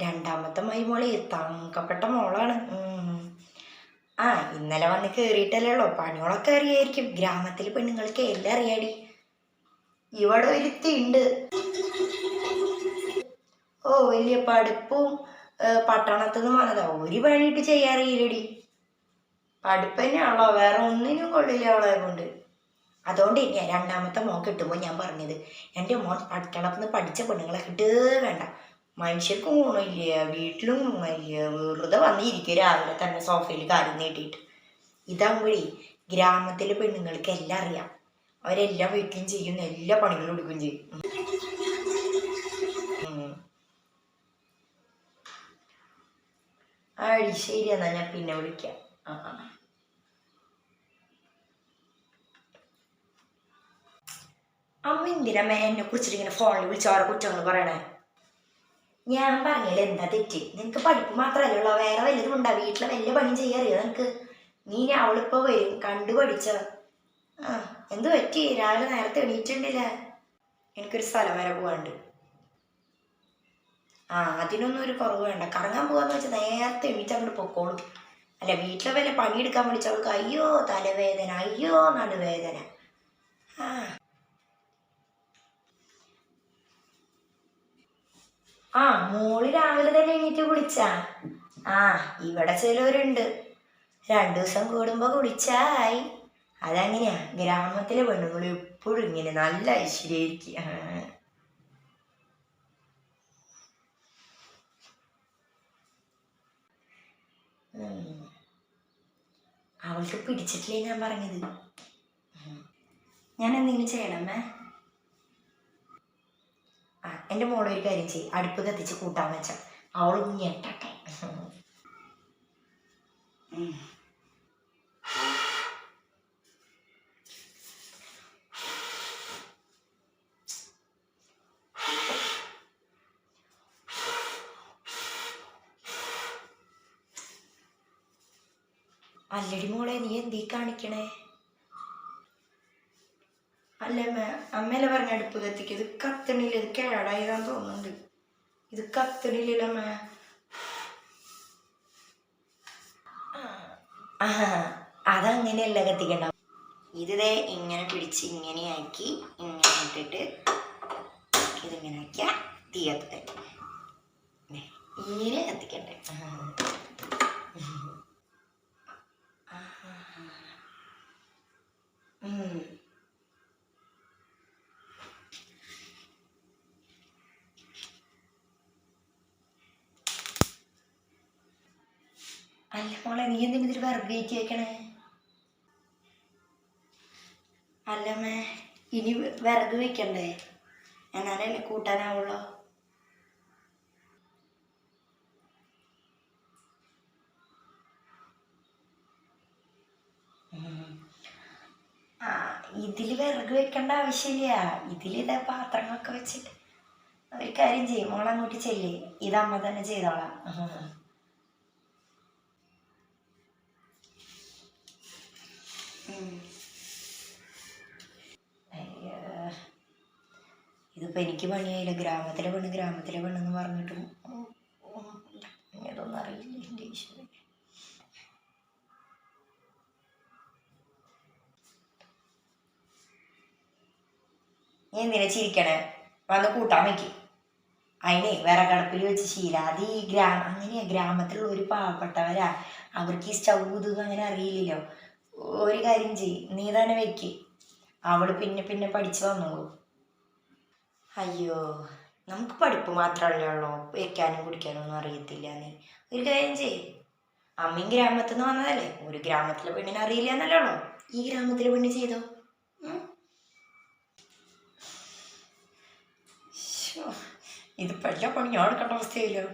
രണ്ടാമത്തെ മരുമോളെ തങ്കപ്പെട്ട മോളാണ്. ആ ഇന്നലെ വന്ന് കയറിയിട്ടല്ലേ ഉള്ളൂ, പണികളൊക്കെ അറിയായിരിക്കും. ഗ്രാമത്തിൽ പെണ്ണുങ്ങൾക്ക് എല്ലാം അറിയാടി. ഇവിടെ ഒരുത്തിണ്ട്, ഓ വലിയ പഠിപ്പും പട്ടണത്തിൽ നിന്ന് വന്നതാ, ഒരു പണിയിട്ട് ചെയ്യാറിയില്ലടി. പഠിപ്പ് തന്നെയാണല്ലോ, വേറെ ഒന്നിനും കൊള്ളില്ല അവളെ കൊണ്ട്. അതുകൊണ്ട് തന്നെയാണ് രണ്ടാമത്തെ മോൻ കിട്ടുമ്പോൾ ഞാൻ പറഞ്ഞത്, എൻ്റെ മോൻ പട്ടണത്തിൽ നിന്ന് പഠിച്ച പെണ്ണുങ്ങളെ കിട്ടുക വേണ്ട. മനുഷ്യർക്കും ഗുണമില്ല, വീട്ടിലും ഗുണമില്ല, വെറുതെ വന്നിരിക്കും രാവിലെ തന്നെ സോഫയിൽ കാര്യം നീട്ടിയിട്ട്. ഇതാകുമ്പോഴേ ഗ്രാമത്തിലെ പെണ്ണുങ്ങൾക്ക് എല്ലാം അറിയാം, അവരെല്ലാം വയ്ക്കുകയും ചെയ്യും, എല്ലാ പണികളും എടുക്കുകയും ചെയ്യും. ശരി എന്നാ ഞാൻ പിന്നെ വിളിക്കാം. അമ്മ എന്തിനമ്മ എന്നെ കുറിച്ചിട്ട് ഇങ്ങനെ ഫോണിൽ വിളിച്ച് അവരെ കുറ്റങ്ങൾ പറയണേ? ഞാൻ പറഞ്ഞില്ല എന്താ തെറ്റ്? നിനക്ക് പഠിപ്പ് മാത്രമല്ല ഉള്ളൂ, വേറെ വല്ലതും ഉണ്ടാ? വീട്ടിലെ വലിയ പണിയും ചെയ്യാറിയോ നിനക്ക്? നീ അവളിപ്പോ വരും കണ്ടു പഠിച്ച. എന്ത് പറ്റി? രാവിലെ നേരത്തെ എണീറ്റുണ്ടില്ലേ? എനിക്കൊരു സ്ഥലം വരെ പോവാണ്ട്. അതിനൊന്നും ഒരു കുറവ് വേണ്ട. കറങ്ങാൻ പോകാന്ന് വെച്ചാൽ നേരത്തെ എണീറ്റ് അങ്ങോട്ട് പൊക്കോളും. അല്ല വീട്ടിലെ വല്ല പണിയെടുക്കാൻ പഠിച്ചവൾക്ക് അയ്യോ തലവേദന, അയ്യോ നടുവേദന. മോള് രാവിലെ തന്നെ എണീറ്റ് കുളിച്ചാ? ഇവിടെ ചിലവരുണ്ട് 2 ദിവസം കൂടുമ്പോ കുളിച്ചായി. അതങ്ങനെയാ, ഗ്രാമത്തിലെ പെണ്ണുങ്ങൾ എപ്പോഴും ഇങ്ങനെ നല്ല ഐശ്വര്യായിരിക്കും. അവൾക്ക് പിടിച്ചിട്ടില്ലേ ഞാൻ പറഞ്ഞത്? ഞാൻ എന്തെങ്കിലും ചെയ്യണമേ? എൻ്റെ മോളൊരു കാര്യം ചെയ്യും, അടുപ്പ് കത്തിച്ച് കൂട്ടാൻ വെച്ച അവളും ഞെട്ടട്ടെ. അല്ലടി മോളെ, നീ എന്തീ കാണിക്കണേ? അല്ല അമ്മയല്ലേ പറഞ്ഞ അടുപ്പ് കത്തിക്ക്. ഇത് കത്തണില്ല, ഇത് കേടായതാന്ന് തോന്നുന്നുണ്ട്. ഇത് കത്തണില്ലമ്മ. അതങ്ങനെയല്ല കത്തിക്കണ്ട. ഇതേ ഇങ്ങനെ പിടിച്ച് ഇങ്ങനെയാക്കി ഇങ്ങനെ ഇട്ടിട്ട് ഇതിങ്ങനെ ആക്കിയ തീ കത്തി ഇങ്ങനെ കത്തിക്കണ്ടേ. അല്ല മോളെ, നീ എന്തിനാ ഇതിൽ വിറക് കയറ്റി വെക്കണേ? അല്ലമ്മേ, ഇനി വിറക് വെക്കണ്ടേ? എന്നാലല്ലേ കൂട്ടാനാവുള്ളോ? ഇതില് വിറക് വെക്കേണ്ട ആവശ്യമില്ല. ഇതിലിതാ പാത്രങ്ങളൊക്കെ വെച്ചിട്ട് ഒരു കാര്യം ചെയ്യും, മോളങ്ങോട്ട് ചെല്ലേ, ഇതമ്മ തന്നെ ചെയ്തോളാം. ഇതിപ്പോൾ എനിക്ക് പണിയായില്ല. ഗ്രാമത്തിലെ പെണ്ണെന്ന് പറഞ്ഞിട്ടും ഇതൊന്നും അറിയില്ല. എൻ്റെ ഈശ്വരൻ, നീ എന്തിനാ ചിരിക്കണേ? വന്ന് കൂട്ടാൻ വയ്ക്കും. അതിനെ വിറകടുപ്പിൽ വെച്ച് ശീല. അത് ഈ അങ്ങനെയാ, ഗ്രാമത്തിലുള്ള ഒരു പാവപ്പെട്ടവരാ, അവർക്ക് ഈ സ്റ്റൗ ഇതൊന്നും അങ്ങനെ അറിയില്ലല്ലോ. ഒരു കാര്യം ചെയ്യ്, നീ തന്നെ വെക്ക്, അവള് പിന്നെ പിന്നെ പഠിച്ചു വന്നോളൂ. അയ്യോ, നമുക്ക് പഠിപ്പ് മാത്രമല്ലേ ഉള്ളൂ, വെക്കാനും കുടിക്കാനും ഒന്നും അറിയത്തില്ല. നീ ഒരു കാര്യം ചെയ്യ്, അമ്മയും ഗ്രാമത്തിൽ നിന്ന് വന്നതല്ലേ, ഒരു ഗ്രാമത്തിലെ പെണ്ണിനെ അറിയില്ല എന്നല്ലേ ഉള്ളൂ. ഈ ഗ്രാമത്തിലെ പെണ്ണ് ചെയ്തോ. ഇതിപ്പോൾ എല്ലാ പണി ഞാൻ എടുക്കേണ്ട അവസ്ഥയില്ലോ.